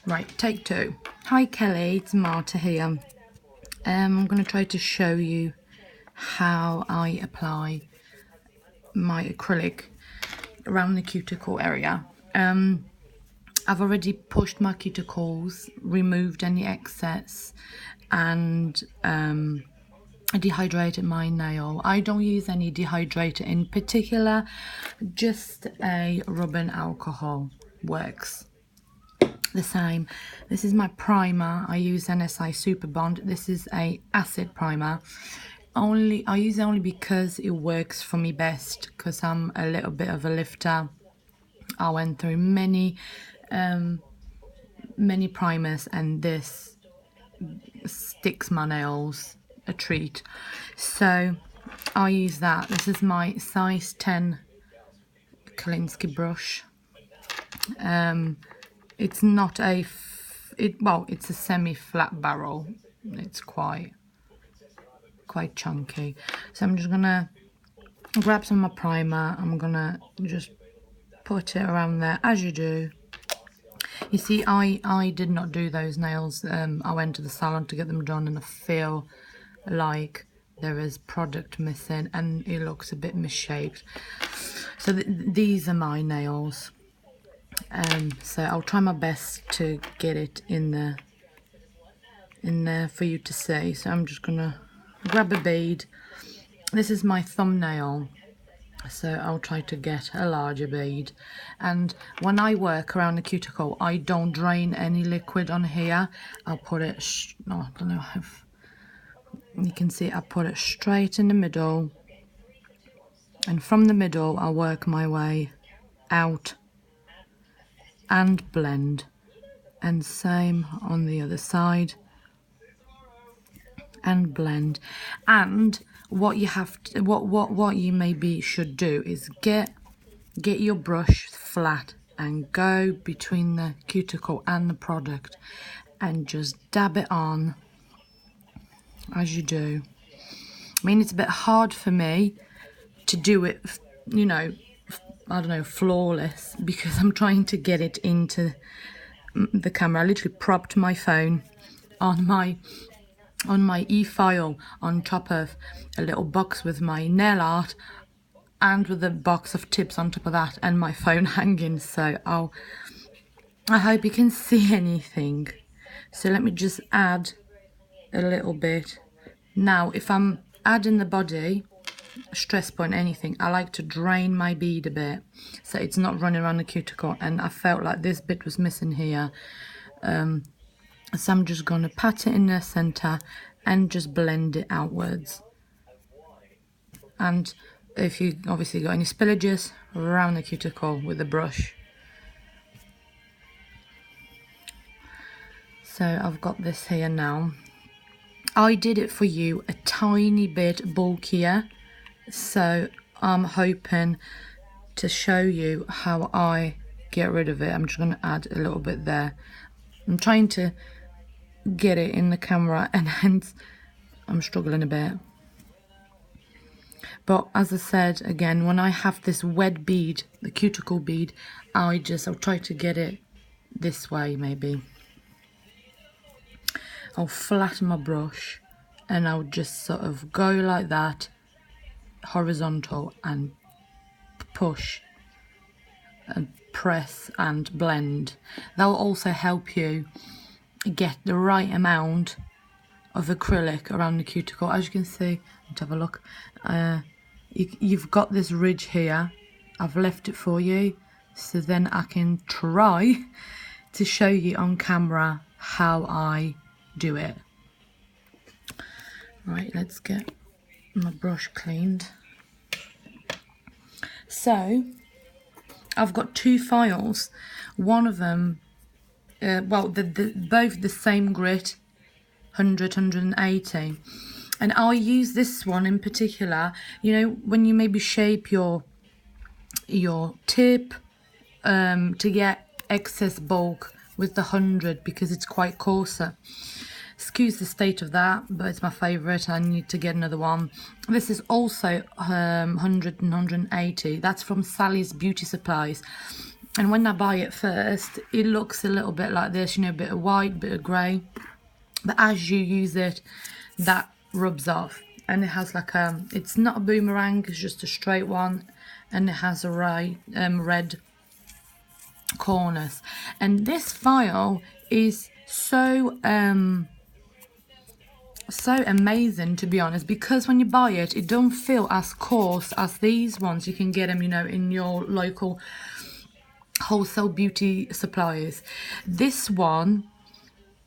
Right, take two. Hi Kelly, it's Marta here. I'm going to try to show you how I apply my acrylic around the cuticle area. I've already pushed my cuticles, removed any excess, and dehydrated my nail. I don't use any dehydrator in particular, just a rubbing alcohol works the same. This is my primer. I use NSI Super Bond. This is a acid primer. I use it only because it works for me best, because I'm a little bit of a lifter. I went through many primers, and this sticks my nails a treat. So I use that. This is my size 10 Kolinsky brush. It's not a it's a semi-flat barrel. It's quite chunky. So I'm just gonna grab some of my primer. I'm gonna just put it around there, as you do. You see, I did not do those nails. I went to the salon to get them done, and I feel like there is product missing and it looks a bit misshaped. So these are my nails. So I'll try my best to get it in there for you to see. So I'm just gonna grab a bead. This is my thumbnail, so I'll try to get a larger bead. And when I work around the cuticle, I don't drain any liquid on here. I'll put it, I don't know if you can see, I put it straight in the middle, and from the middle I'll work my way out and blend, and same on the other side, and blend. And what you have to, what you maybe should do is get your brush flat and go between the cuticle and the product and just dab it on as you do. I mean, it's a bit hard for me to do it, you know, I don't know, flawless, because I'm trying to get it into the camera. I literally propped my phone on my e-file on top of a little box with my nail art, and with a box of tips on top of that, and my phone hanging. So I hope you can see anything. So let me just add a little bit. Now if I'm adding the body, stress point, anything, I like to drain my bead a bit so it's not running around the cuticle, and I felt like this bit was missing here. So I'm just going to pat it in the center and just blend it outwards. And if you obviously got any spillages, around the cuticle with a brush. So I've got this here now. I did it for you a tiny bit bulkier, so I'm hoping to show you how I get rid of it. I'm just going to add a little bit there. I'm trying to get it in the camera, and hence I'm struggling a bit. But as I said, again, when I have this wet bead, the cuticle bead, I'll try to get it this way maybe. I'll flatten my brush and I'll just sort of go like that, horizontal, and push and press and blend. That will also help you get the right amount of acrylic around the cuticle. As you can see, let's have a look. You've got this ridge here. I've left it for you, so then I can try to show you on camera how I do it. Right, let's get my brush cleaned. So I've got two files. One of them, both the same grit, 100, 180. And I'll use this one in particular, you know, when you maybe shape your tip to get excess bulk with the 100, because it's quite coarser. Excuse the state of that, but it's my favourite. I need to get another one. This is also 100 and 180. That's from Sally's Beauty Supplies. And when I buy it first, it looks a little bit like this, you know, a bit of white, bit of grey. But as you use it, that rubs off. And it has like it's not a boomerang, it's just a straight one. And it has a red corners. And this file is so amazing, to be honest, because when you buy it, it don't feel as coarse as these ones. You can get them, you know, in your local wholesale beauty suppliers. This one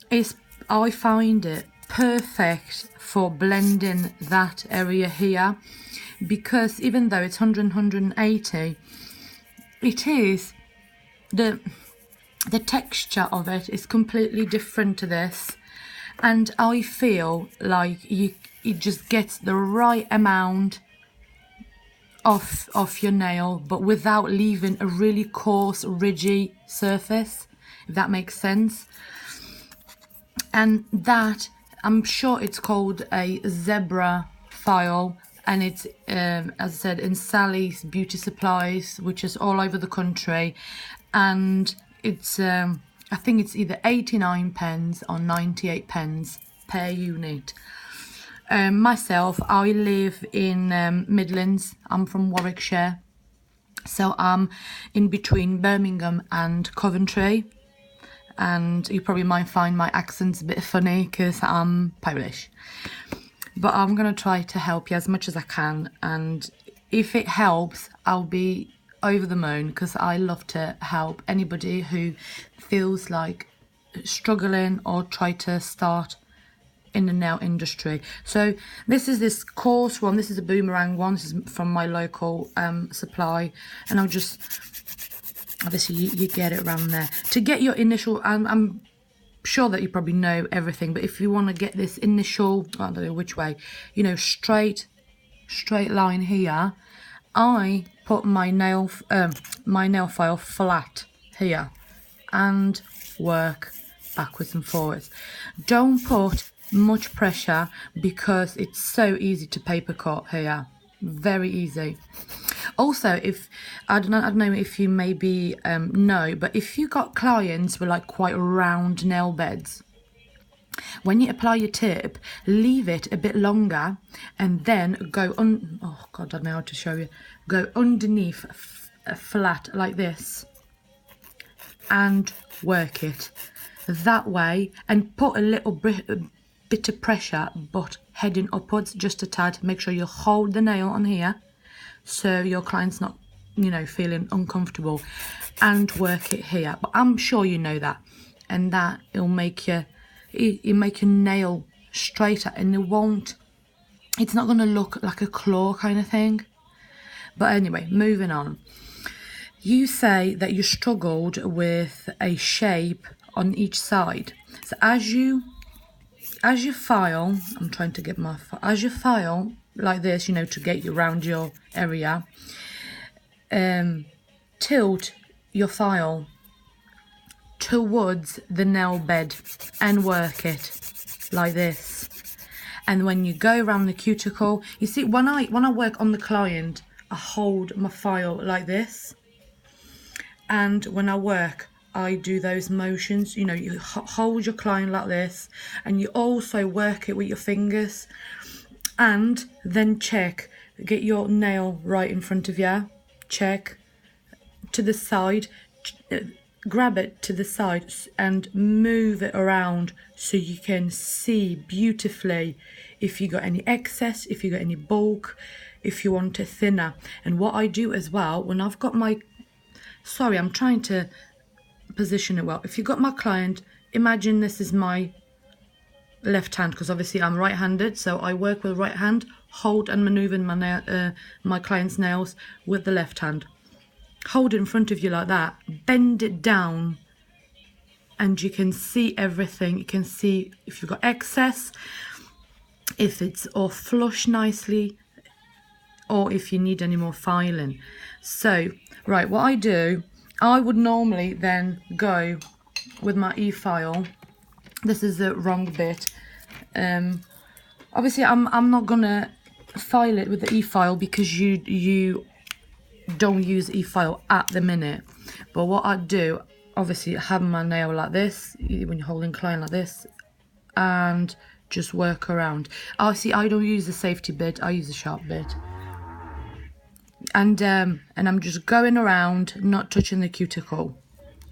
is, I find it perfect for blending that area here, because even though it's 180, it is the texture of it is completely different to this, and I feel like it just gets the right amount of your nail, but without leaving a really coarse, ridgy surface, if that makes sense. And that, I'm sure it's called a zebra file, and it's as I said, in Sally's Beauty Supplies, which is all over the country, and it's I think it's either 89 pence or 98 pence per unit. Myself, I live in Midlands. I'm from Warwickshire, so I'm in between Birmingham and Coventry, and you probably might find my accent's a bit funny because I'm Polish, but I'm gonna try to help you as much as I can, and if it helps, I'll be over the moon, because I love to help anybody who feels like struggling or try to start in the nail industry. So this is this coarse one. This is a boomerang one. This is from my local supply, and I'll just, obviously you get it around there to get your initial, I'm sure that you probably know everything, but if you want to get this initial, I don't know which way, you know, straight line here, I put my nail file flat here and work backwards and forwards. Don't put much pressure, because it's so easy to paper cut here, very easy. Also, if I don't know if you maybe know, but if you got clients with like quite round nail beds, when you apply your tip, leave it a bit longer and then go on, oh god, I don't know how to show you, go underneath flat like this and work it that way, and put a little bit of pressure, but heading upwards just a tad. Make sure you hold the nail on here so your client's not, you know, feeling uncomfortable, and work it here. But I'm sure you know that, and that it'll make your nail straighter, and it's not going to look like a claw kind of thing. But anyway, moving on. You say that you struggled with a shape on each side. So as you file, I'm trying to get my, as you file like this, you know, to get you around your area, tilt your file towards the nail bed and work it like this. And when you go around the cuticle, you see, when I work on the client, I hold my file like this, and when I work, I do those motions, you know, you hold your client like this, and you also work it with your fingers, and then check, get your nail right in front of you, check to the side, grab it to the side and move it around so you can see beautifully if you got any excess, if you got any bulk, if you want it thinner. And what I do as well, when I've got my, sorry, I'm trying to position it well. If you got my client, imagine this is my left hand, because obviously I'm right-handed, so I work with right hand, hold and maneuver my client's nails with the left hand. Hold it in front of you like that, bend it down, and you can see everything. You can see if you've got excess, if it's all flush nicely, or if you need any more filing. So, right, what I do, I would normally then go with my e-file. This is the wrong bit. Obviously, I'm not gonna file it with the e-file because you don't use e-file at the minute. But what I do, obviously, have my nail like this, when you're holding client like this, and just work around. Oh, see, I don't use the safety bit, I use the sharp bit. And I'm just going around, not touching the cuticle.